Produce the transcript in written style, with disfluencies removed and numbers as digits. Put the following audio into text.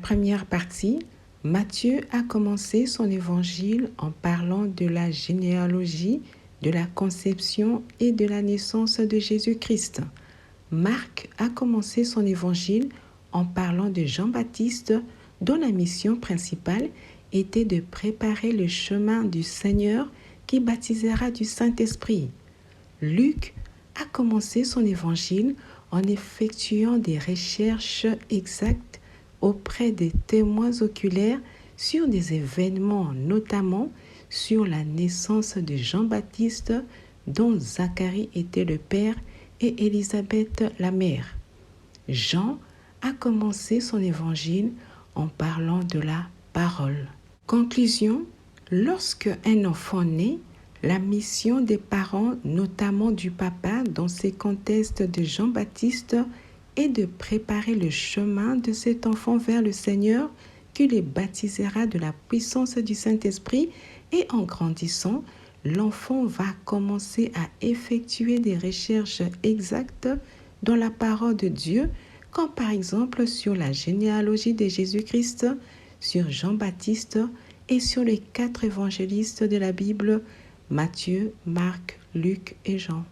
première partie, Matthieu a commencé son évangile en parlant de la généalogie, de la conception et de la naissance de Jésus-Christ. Marc a commencé son évangile en parlant de Jean-Baptiste, dont la mission principale était de préparer le chemin du Seigneur qui baptisera du Saint-Esprit. Luc a commencé son évangile en effectuant des recherches exactes auprès des témoins oculaires sur des événements, notamment sur la naissance de Jean-Baptiste, dont Zacharie était le père et Élisabeth la mère. Jean a commencé son évangile en parlant de la parole. Conclusion, lorsque un enfant naît, la mission des parents, notamment du papa dans ces contextes de Jean-Baptiste, est de préparer le chemin de cet enfant vers le Seigneur qui les baptisera de la puissance du Saint-Esprit, et en grandissant, l'enfant va commencer à effectuer des recherches exactes dans la parole de Dieu, comme par exemple sur la généalogie de Jésus-Christ, sur Jean-Baptiste et sur les 4 évangélistes de la Bible, Matthieu, Marc, Luc et Jean.